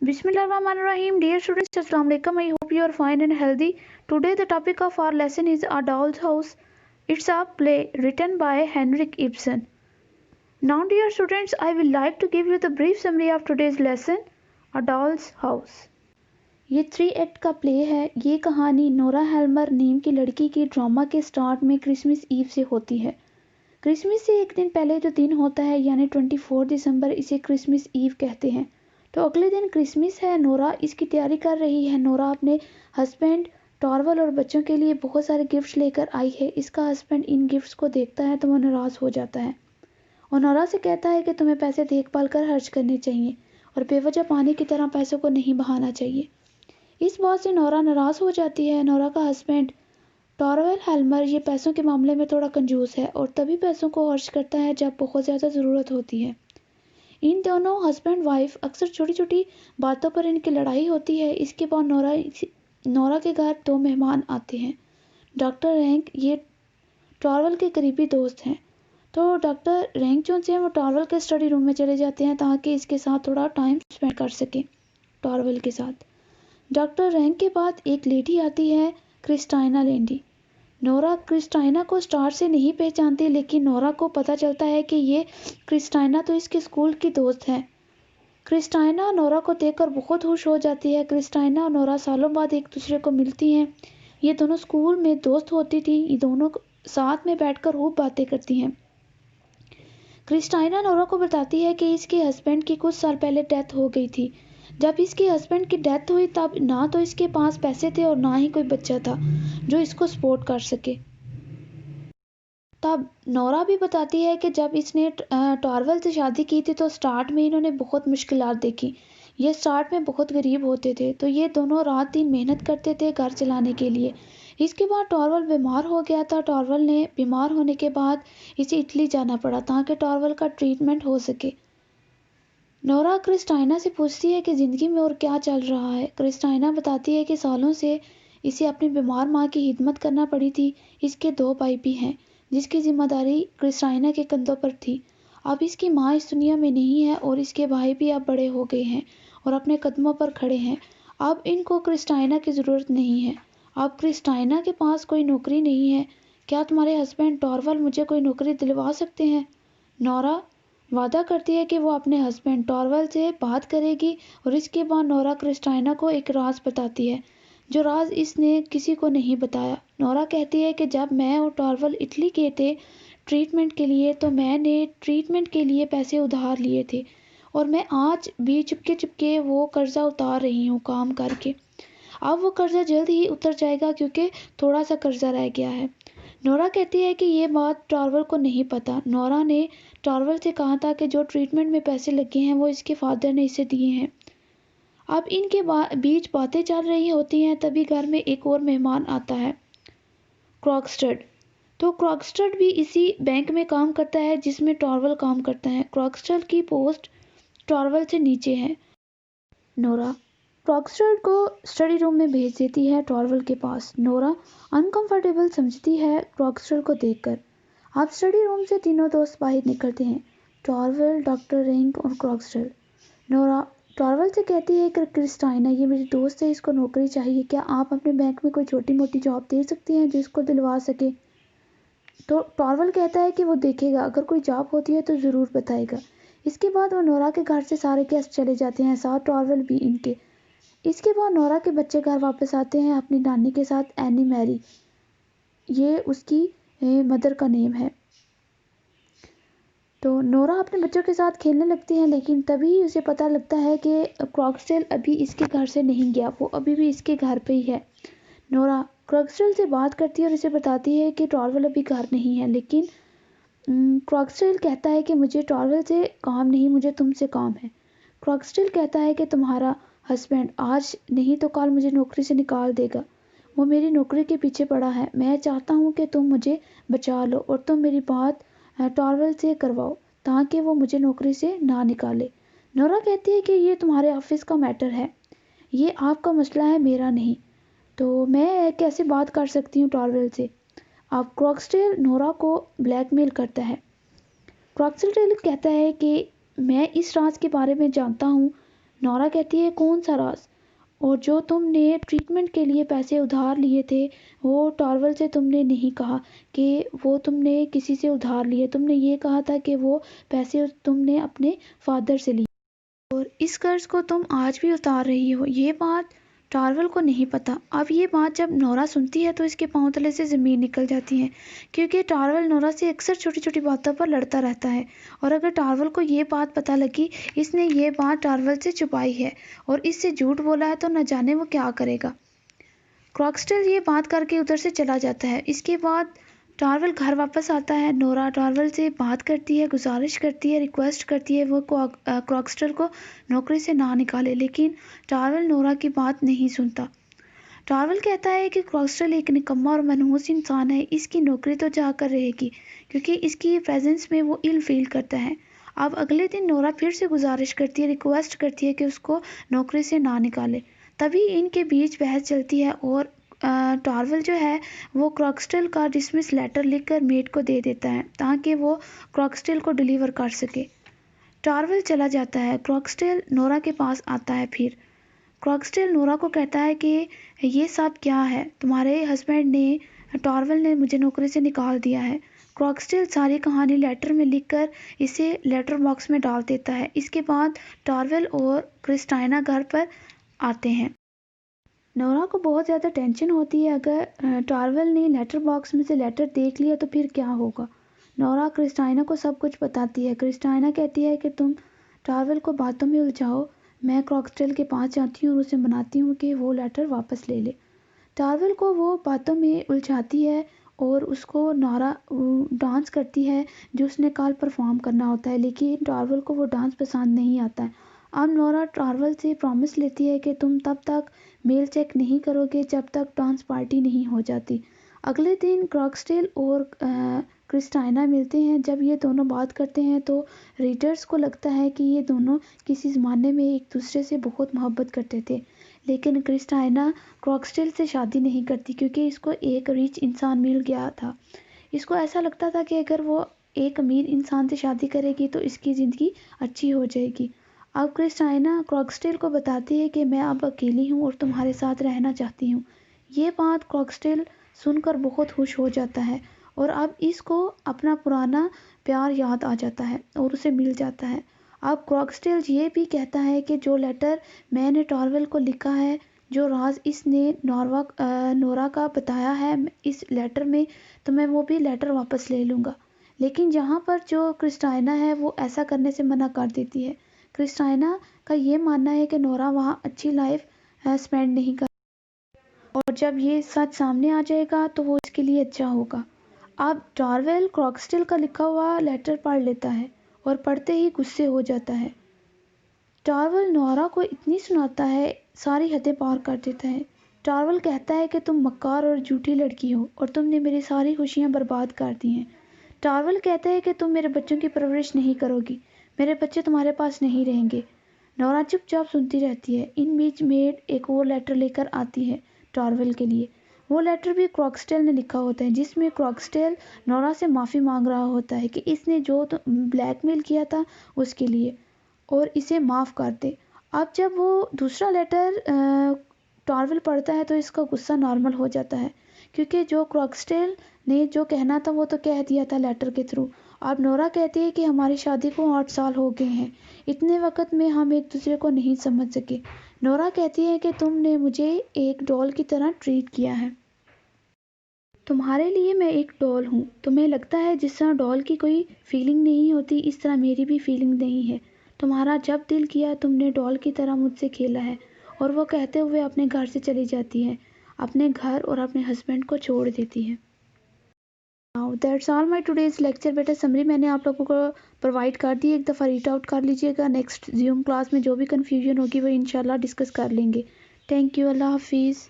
Bismillahirrahmanirrahim. Dear students, Assalamu alaikum. I hope you are fine and healthy. Today the topic of our lesson is A Doll's House. It's a play written by Henrik Ibsen. Now dear students, I will like to give you the brief summary of today's lesson, A Doll's House. ये 3 act का play है। ये कहानी Nora हेल्मर name की लड़की की drama के start में क्रिसमस ईव से होती है। क्रिसमस से एक दिन पहले जो दिन होता है यानी 24 दिसंबर, इसे क्रिसमस ईव कहते हैं। तो अगले दिन क्रिसमस है। नोरा इसकी तैयारी कर रही है। नोरा अपने हस्बैंड टॉरवल और बच्चों के लिए बहुत सारे गिफ्ट्स लेकर आई है। इसका हस्बैंड इन गिफ्ट्स को देखता है तो वो नाराज़ हो जाता है और नोरा से कहता है कि तुम्हें पैसे देखभाल कर खर्च करने चाहिए और बेवजह पानी की तरह पैसों को नहीं बहाना चाहिए। इस बात से नोरा नाराज़ हो जाती है। नोरा का हस्बैंड टॉरवेल हेल्मर ये पैसों के मामले में थोड़ा कंजूस है और तभी पैसों को खर्च करता है जब बहुत ज़्यादा ज़रूरत होती है। इन दोनों हस्बैंड वाइफ अक्सर छोटी छोटी बातों पर इनकी लड़ाई होती है। इसके बाद नोरा के घर 2 मेहमान आते हैं। डॉक्टर रैंक ये टॉरवेल के करीबी दोस्त हैं। तो डॉक्टर रैंक जो हैं वो टॉरवेल के स्टडी रूम में चले जाते हैं ताकि इसके साथ थोड़ा टाइम स्पेंड कर सकें टॉरवेल के साथ। डॉक्टर रैंक के बाद एक लेडी आती है, क्रिस्टाइना लेंडी। नोरा क्रिस्टाइना को स्टार्ट से नहीं पहचानती, लेकिन नोरा को पता चलता है कि ये क्रिस्टाइना तो इसके स्कूल की दोस्त है। क्रिस्टाइना नोरा को देखकर बहुत खुश हो जाती है। क्रिस्टाइना और नोरा सालों बाद एक दूसरे को मिलती हैं। ये दोनों स्कूल में दोस्त होती थी। ये दोनों साथ में बैठकर खूब बातें करती हैं। क्रिस्टाइना नोरा को बताती है कि इसके हस्बैंड की कुछ साल पहले डेथ हो गई थी। जब इसके हस्बैंड की डेथ हुई तब ना तो इसके पास पैसे थे और ना ही कोई बच्चा था जो इसको सपोर्ट कर सके। तब नोरा भी बताती है कि जब इसने टॉरवेल से शादी की थी तो स्टार्ट में इन्होंने बहुत मुश्किलात देखी। ये स्टार्ट में बहुत गरीब होते थे तो ये दोनों रात दिन मेहनत करते थे घर चलाने के लिए। इसके बाद टॉरवेल बीमार हो गया था। टॉरवेल ने बीमार होने के बाद इसे इटली जाना पड़ा ताकि टॉरवेल का ट्रीटमेंट हो सके। नोरा क्रिस्टाइना से पूछती है कि ज़िंदगी में और क्या चल रहा है। क्रिस्टाइना बताती है कि सालों से इसे अपनी बीमार माँ की खिदमत करना पड़ी थी। इसके 2 भाई भी हैं जिसकी जिम्मेदारी क्रिस्टाइना के कंधों पर थी। अब इसकी माँ इस दुनिया में नहीं है और इसके भाई भी अब बड़े हो गए हैं और अपने कदमों पर खड़े हैं। अब इनको क्रिस्टाइना की ज़रूरत नहीं है। अब क्रिस्टाइना के पास कोई नौकरी नहीं है। क्या तुम्हारे हस्बैंड टॉरवेल मुझे कोई नौकरी दिलवा सकते हैं? नोरा वादा करती है कि वो अपने हस्बैंड टॉरवेल से बात करेगी और इसके बाद नोरा क्रिस्टाइना को एक राज बताती है जो राज इसने किसी को नहीं बताया। नोरा कहती है कि जब मैं और टॉरवेल इटली गए थे ट्रीटमेंट के लिए तो मैंने ट्रीटमेंट के लिए पैसे उधार लिए थे और मैं आज भी चुपके चुपके वो कर्जा उतार रही हूँ काम करके। अब वो कर्जा जल्द ही उतर जाएगा क्योंकि थोड़ा सा कर्जा रह गया है। नोरा कहती है कि ये बात टॉरवेल को नहीं पता। नोरा ने टॉरवेल से कहा था कि जो ट्रीटमेंट में पैसे लगे हैं वो इसके फादर ने इसे दिए हैं। अब इनके बीच बातें चल रही होती हैं तभी घर में एक और मेहमान आता है, क्रॉक्स्टड। तो क्रॉक्स्टड भी इसी बैंक में काम करता है जिसमें टॉरवेल काम करता है। क्रॉक्स्टड की पोस्ट टॉरवेल से नीचे है। नोरा क्रॉक्स्टड को स्टडी रूम में भेज देती है टॉरवेल के पास। नोरा अनकंफर्टेबल समझती है क्रॉक्स्टड को देखकर। अब स्टडी रूम से तीनों दोस्त बाहर निकलते हैं, टॉरवेल, डॉक्टर रैंक और क्रॉक्स्टड। नोरा टॉरवेल से कहती है कि क्रिस्टाइना ये मेरी दोस्त है, इसको नौकरी चाहिए। क्या आप अपने बैंक में कोई छोटी मोटी जॉब दे सकती हैं जो इसको दिलवा सके? तो टॉरवेल कहता है कि वो देखेगा, अगर कोई जॉब होती है तो ज़रूर बताएगा। इसके बाद वो नोरा के घर से सारे गेस्ट चले जाते हैं, साथ टॉरवेल भी इनके। इसके बाद नोरा के बच्चे घर वापस आते हैं अपनी नानी के साथ, एनी मैरी ये उसकी मदर का नेम है। तो नोरा अपने बच्चों के साथ खेलने लगती है लेकिन तभी उसे पता लगता है कि क्रॉक्सटेल अभी इसके घर से नहीं गया, वो अभी भी इसके घर पे ही है। नोरा क्रॉक्सटेल से बात करती है और इसे बताती है कि टॉरवेल अभी घर नहीं है, लेकिन क्रॉक्सटेल कहता है कि मुझे टॉरवेल से काम नहीं, मुझे तुमसे काम है। क्रॉक्सटेल कहता है कि तुम्हारा हस्बैंड आज नहीं तो कल मुझे नौकरी से निकाल देगा। वो मेरी नौकरी के पीछे पड़ा है। मैं चाहता हूँ कि तुम मुझे बचा लो और तुम मेरी बात टॉरवेल से करवाओ ताकि वो मुझे नौकरी से ना निकाले। नोरा कहती है कि ये तुम्हारे ऑफिस का मैटर है, ये आपका मसला है, मेरा नहीं। तो मैं कैसे बात कर सकती हूँ टॉरवेल से? अब क्रॉक्सटेल नोरा को ब्लैकमेल करता है। क्रॉक्सटेल कहता है कि मैं इस राज के बारे में जानता हूँ नोरा कहती है कौन सा राज? और जो तुमने ट्रीटमेंट के लिए पैसे उधार लिए थे वो टॉरवल से तुमने नहीं कहा कि वो तुमने किसी से उधार लिए, तुमने ये कहा था कि वो पैसे तुमने अपने फादर से लिए और इस कर्ज को तुम आज भी उतार रही हो। ये बात टारवल को नहीं पता। अब ये बात जब नोरा सुनती है तो इसके पांव तले से ज़मीन निकल जाती है, क्योंकि टारवल नोरा से अक्सर छोटी छोटी बातों पर लड़ता रहता है और अगर टारवल को ये बात पता लगी इसने ये बात टारवल से छुपाई है और इससे झूठ बोला है तो न जाने वो क्या करेगा। क्रॉक्सटेल ये बात करके उधर से चला जाता है। इसके बाद टारवल घर वापस आता है। नोरा टारवल से बात करती है, गुजारिश करती है, रिक्वेस्ट करती है वो क्रॉक्सटेल को नौकरी से ना निकाले, लेकिन टारवल नोरा की बात नहीं सुनता। टारवल कहता है कि क्रॉक्सटेल एक निकम्मा और मनहूस इंसान है, इसकी नौकरी तो जाकर रहेगी क्योंकि इसकी प्रेजेंस में वो इल फील करता है। अब अगले दिन नोरा फिर से गुजारिश करती है, रिक्वेस्ट करती है कि उसको नौकरी से ना निकाले। तभी इनके बीच बहस चलती है और टारवल जो है वो क्रॉक्सटेल का डिसमिस लेटर लिखकर मेड को दे देता है ताकि वो क्रॉक्सटेल को डिलीवर कर सके। टारवल चला जाता है। क्रॉक्सटेल नोरा के पास आता है। फिर क्रॉक्सटेल नोरा को कहता है कि ये सब क्या है, तुम्हारे हस्बैंड ने, टारवल ने मुझे नौकरी से निकाल दिया है। क्रॉक्सटेल सारी कहानी लेटर में लिखकर इसे लेटर बॉक्स में डाल देता है। इसके बाद टारवल और क्रिस्टाइना घर पर आते हैं। नोरा को बहुत ज़्यादा टेंशन होती है, अगर टारवल ने लेटर बॉक्स में से लेटर देख लिया तो फिर क्या होगा। नोरा क्रिस्टाइना को सब कुछ बताती है। क्रिस्टाइना कहती है कि तुम टारवल को बातों में उलझाओ, मैं क्रॉक्सटेल के पास जाती हूँ और उसे मनाती हूँ कि वो लेटर वापस ले ले। टारवल को वो बातों में उलझाती है और उसको नोरा डांस करती है जो उसने कल परफॉर्म करना होता है, लेकिन टारवल को वो डांस पसंद नहीं आता है। अब नोरा टारवल से प्रॉमिस लेती है कि तुम तब तक मेल चेक नहीं करोगे जब तक डांस पार्टी नहीं हो जाती। अगले दिन क्रॉक्सटेल और क्रिस्टाइना मिलते हैं। जब ये दोनों बात करते हैं तो रीडर्स को लगता है कि ये दोनों किसी ज़माने में एक दूसरे से बहुत मोहब्बत करते थे, लेकिन क्रिस्टाइना क्रॉक्सटेल से शादी नहीं करती क्योंकि इसको एक रिच इंसान मिल गया था। इसको ऐसा लगता था कि अगर वो एक अमीर इंसान से शादी करेगी तो इसकी ज़िंदगी अच्छी हो जाएगी। अब क्रिस्टाइना क्रॉक्सटेल को बताती है कि मैं अब अकेली हूँ और तुम्हारे साथ रहना चाहती हूँ। ये बात क्रॉक्सटेल सुनकर बहुत खुश हो जाता है और अब इसको अपना पुराना प्यार याद आ जाता है और उसे मिल जाता है। अब क्रॉक्सटेल ये भी कहता है कि जो लेटर मैंने टारवल को लिखा है, जो राज इसने नोरा का बताया है इस लेटर में, तो मैं वो भी लेटर वापस ले लूँगा। लेकिन जहाँ पर जो क्रिस्टाइना है वो ऐसा करने से मना कर देती है। क्रिस्टाइना का ये मानना है कि नोरा वहाँ अच्छी लाइफ स्पेंड नहीं कर और जब ये सच सामने आ जाएगा तो वो इसके लिए अच्छा होगा। अब टारवेल क्रॉक्सटेल का लिखा हुआ लेटर पढ़ लेता है और पढ़ते ही गुस्से हो जाता है। टारवेल नोरा को इतनी सुनाता है, सारी हदें पार कर देता है। टारवेल कहता है कि तुम मक्कार और झूठी लड़की हो और तुमने मेरी सारी खुशियां बर्बाद कर दी हैं। टारवेल कहता है कि तुम मेरे बच्चों की परवरिश नहीं करोगी, मेरे बच्चे तुम्हारे पास नहीं रहेंगे। नोरा चुपचाप सुनती रहती है। इन बीच मेड एक और लेटर लेकर आती है टारवेल के लिए। वो लेटर भी क्रॉक्सटेल ने लिखा होता है जिसमें क्रॉक्सटेल नोरा से माफ़ी मांग रहा होता है कि इसने जो ब्लैकमेल किया था उसके लिए और इसे माफ़ कर दे। अब जब वो दूसरा लेटर टारवेल पढ़ता है तो इसका गुस्सा नॉर्मल हो जाता है क्योंकि जो क्रॉक्सटेल ने जो कहना था वो तो कह दिया था लेटर के थ्रू। अब नोरा कहती है कि हमारी शादी को 8 साल हो गए हैं, इतने वक्त में हम एक दूसरे को नहीं समझ सके। नोरा कहती है कि तुमने मुझे एक डॉल की तरह ट्रीट किया है, तुम्हारे लिए मैं एक डॉल हूँ। तुम्हें लगता है जिस तरह डॉल की कोई फीलिंग नहीं होती इस तरह मेरी भी फीलिंग नहीं है। तुम्हारा जब दिल किया तुमने डॉल की तरह मुझसे खेला है। और वो कहते हुए अपने घर से चली जाती है, अपने घर और अपने हस्बैंड को छोड़ देती है। Now that's all my today's lecture. बेटा समरी मैंने आप लोगों को प्रोवाइड कर दी, एक दफ़ा रीड आउट कर लीजिएगा। नेक्स्ट ज़ूम क्लास में जो भी कन्फ्यूजन होगी वो इंशाल्लाह डिस्कस कर लेंगे। Thank you. अल्लाह हाफिज़।